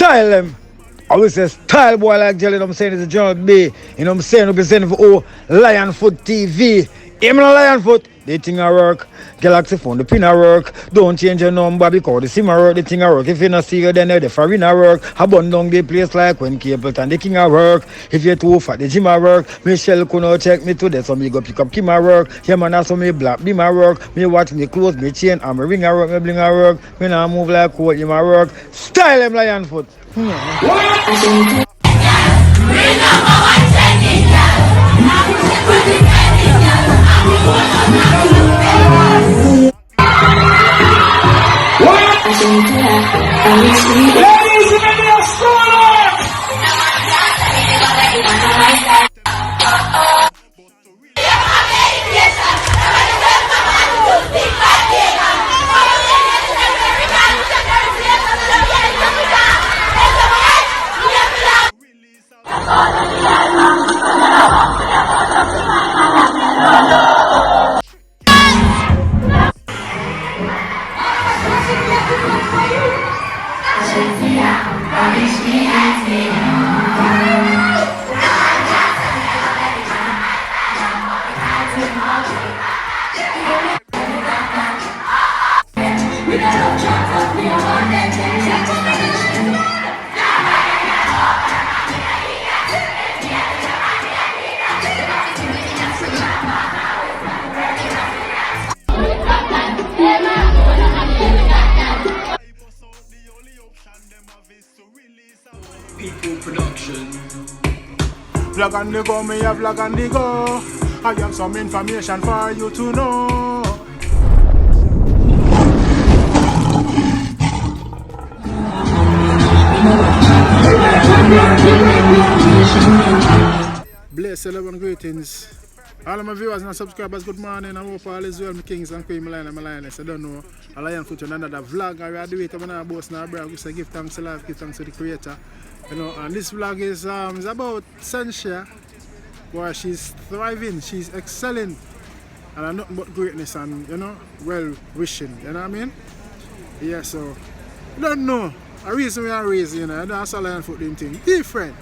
style them. I will say style boy like jelly, you know what I'm saying, it's a General B. You know what I'm saying, representing for Lion Foot TV. Even on Lion Foot, the thing I work. Galaxy phone, the pin I work. Don't change your number because the sim I work, the thing I work. If you not see you, then the foreign I work. I burn down the place like when Capleton, the king I work. If you're too fat, the gym I work. Michelle could not check me today, so me go pick up Kim I work. Yeah man, that's so me black, be my work. Me watch me clothes, me chain, and my ring I work, me bling I work. Me now move like coat, in my work. Style them Lion Foot. People production. Vlog on the go, me a vlog on the go. I have some information for you to know. Bless, hello and greetings. All of my viewers and subscribers, good morning. I hope all is well, my kings and queens, my lioness. I don't know. I lion foot on another vlog. I do it. I'm not boss now, bro. I say give thanks to life, give thanks to the creator. You know, and this vlog is about Shenseea, where she's thriving, she's excelling, and I'm nothing but greatness and, you know, well wishing, you know what I mean? Yeah, so, I don't know. A reason we are raising, you know, I don't have lion foot doing thing. Different.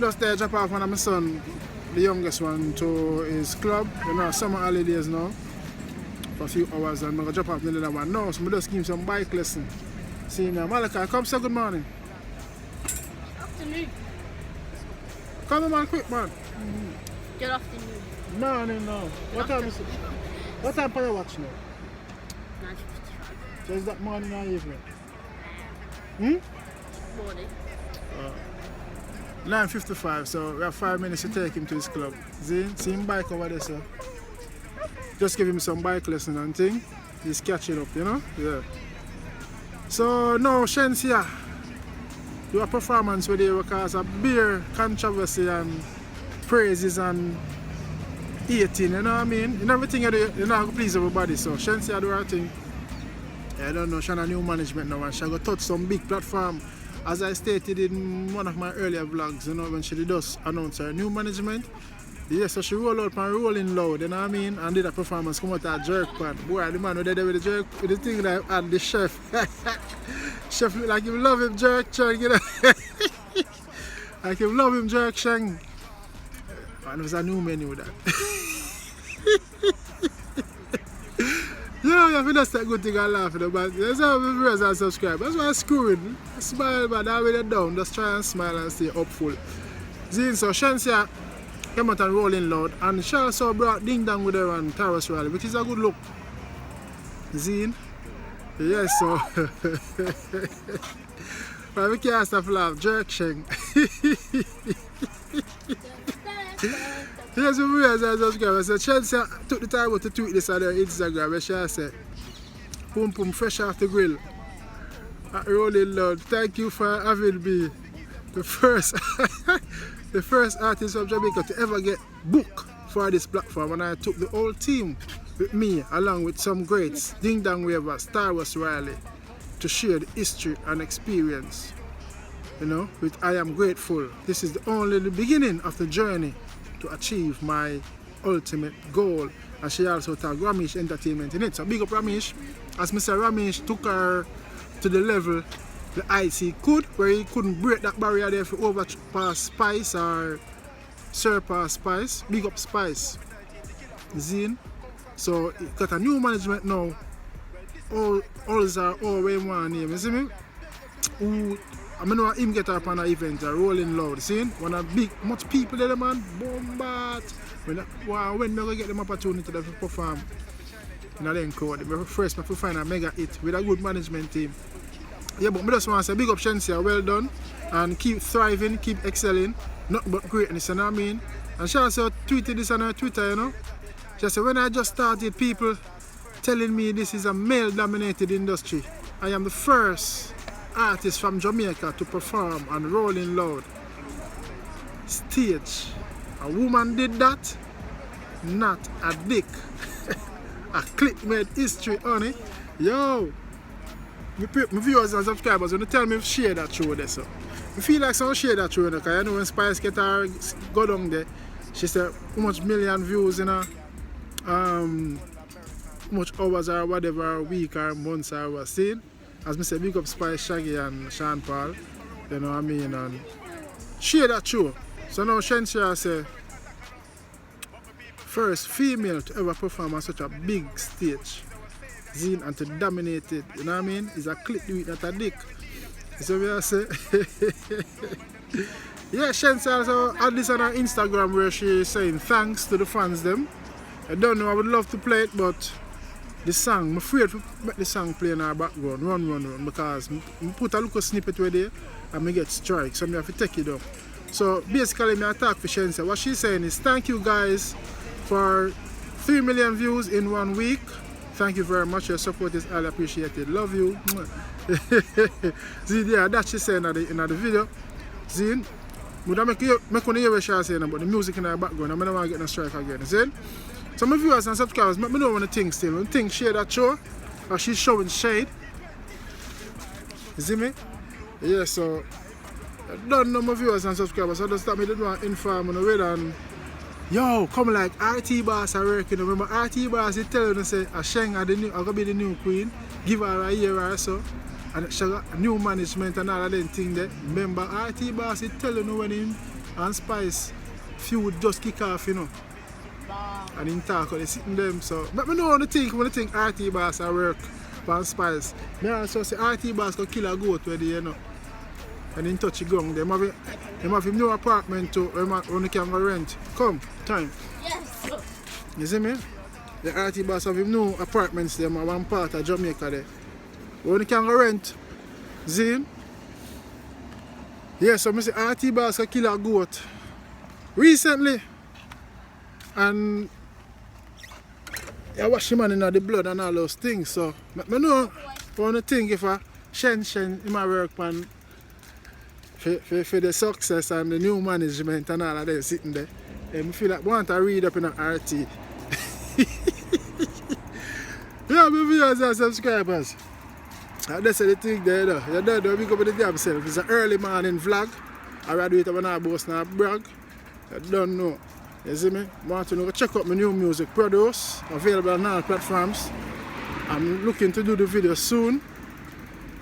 Just there, drop off one of my son, the youngest one, to his club, you know, summer holidays now, for a few hours, and I'm going to drop off the other one now, so I just give him some bike lesson. See now, Malika, come say good morning. Afternoon. Come on, man, quick, man. Good afternoon. Morning now. What time is it? What time are you watching now? 9:55. So is that morning or evening? Morning. 9:55, so we have 5 minutes to take him to his club. See him bike over there, so just give him some bike lesson and thing. He's catching up, you know? Yeah. So now Shenseea, your performance with you because of beer controversy and praises and eating, you know what I mean? In everything you do, you know, please everybody. So Shenseea do her thing. I don't know, she has a new management now and she going to touch some big platform. As I stated in one of my earlier vlogs, you know, when she did just announce her new management. Yeah, so she roll out and rolling loud, you know what I mean? And did a performance, come out a jerk pan. Boy, the man was there with the jerk, with the thing that had the chef. Chef look like you love him jerk, you know? Like you love him jerk, shang. And it was a new menu with that. Yeah, you have that's a good thing I laugh at, but there's how my viewers and subscribe. That's why I'm screwing. I smile, but I way down. Just try and smile and stay upful. Zine, so Shenseea came out and rolling loud, and she also brought Ding Dong with her on Taurus Rally, which is a good look. Zine? Yes, so. But we can't stop laugh. Jerk Sheng. Here's the viewers and subscribers. So Shenseea took the time to tweet this on her Instagram where she said, "Pum pum fresh off the grill. Rolling loud. Thank you for having me. The first the first artist from Jamaica to ever get booked for this platform, and I took the whole team with me along with some greats, Ding Dong Waver, Star Wars Riley, to share the history and experience. You know, which I am grateful. This is only the beginning of the journey to achieve my ultimate goal." And she also tagged Ramesh Entertainment in it. So big up Ramesh. As Mr. Ramesh took her to the level the heights he could, where he couldn't break that barrier there for overpass Spice or surpass Spice. Big up Spice. Zine. So he got a new management now. All are all way one name, you see me? Who I know him get up on an event, Rolling Loud, see? One of big much people there, man, bombard. When we go get them opportunity to perform in a then crowd, first I find a mega hit with a good management team. Yeah, but I just want to say big up Shenseea, well done, and keep thriving, keep excelling, nothing but greatness, you know what I mean? And she also tweeted this on her Twitter, you know? She said, when I just started, people telling me this is a male-dominated industry. I am the first artist from Jamaica to perform on Rolling Loud stage. A woman did that, not a dick. A click made history, honey. Yo, my viewers and subscribers, when they tell me to share that show there, so I feel like someone share that show, because I know when Spice get her go down there, she said how much million views in her, how much hours or whatever, week or months I was seeing. As I said, big up Spice, Shaggy and Sean Paul, you know what I mean, and share that show. So now Shenseea say, first female to ever perform on such a big stage, Zine, and to dominate it, you know what I mean? Is a click do it, not a dick. So we say, yeah, Shenseea also had this on her Instagram where she is saying thanks to the fans them. I don't know, I would love to play it, but the song, I'm afraid to make the song play in our background, run, because I put a little snippet where there and I get strike, so I have to take it up. So basically, I talk for Shenseea. What she's saying is, thank you guys for 3 million views in 1 week. Thank you very much. Your support is highly appreciated. Love you. See, yeah, that's she saying in the video. See, I make you hear what she's saying about the music in her background. I don't want to get no strike again. See? So my viewers and subscribers, I don't want to think still. When think share that show, or she's showing shade. You see me? Yeah, so I don't know my viewers and subscribers, so just stop me to do an inform on the way and yo, come like RT Boss are working. Remember RT Boss is telling us say Sheng are gonna be the new queen, give her a year or so. And she got new management and all of them things there. Remember RT Boss is telling you when him and Spice feud just kick off, you know. And in talk they sitting them, so but I know when I think RT Boss I work for Spice. I also say RT Boss could kill a goat where they, you know. And in touch gong, they have a new apartment too, when they can go rent. Come, time. Yes. You see me? The RT Boss have new apartments there, one part of Jamaica there. When they can go rent. See? Yeah, so I say RT Boss could kill a goat recently. And I wash him in the blood and all those things. So I know when I think if I Shen in my work man for the success and the new management and all of them sitting there. I feel like I want to read up in an RT. Yeah, my viewers and subscribers. That's the thing there though. You don't know, we go with the damn self. It's an early morning vlog. I rather do it when I boast and I brag. I don't know. You see me? I want to know, check out my new music produce, available on all platforms. I'm looking to do the video soon.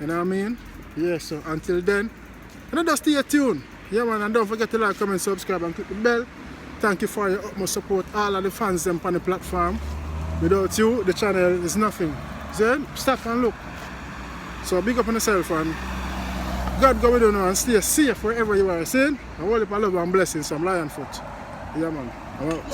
You know what I mean? Yeah, so until then, just stay tuned. Yeah man, and don't forget to like, comment, subscribe and click the bell. Thank you for your utmost support, all of the fans them on the platform. Without you, the channel is nothing. So stop and look. So big up on yourself and God go with you now and stay safe wherever you are. See? And all the love and blessings from Lion Foot. Yeah man, I'm out.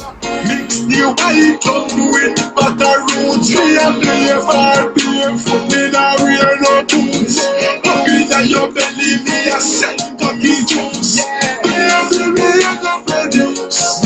Mix the white up with butter roots. We are playing for barefoot. Me not wear no boots. Up in your belly, me a set up the juice. Me a see me a go produce.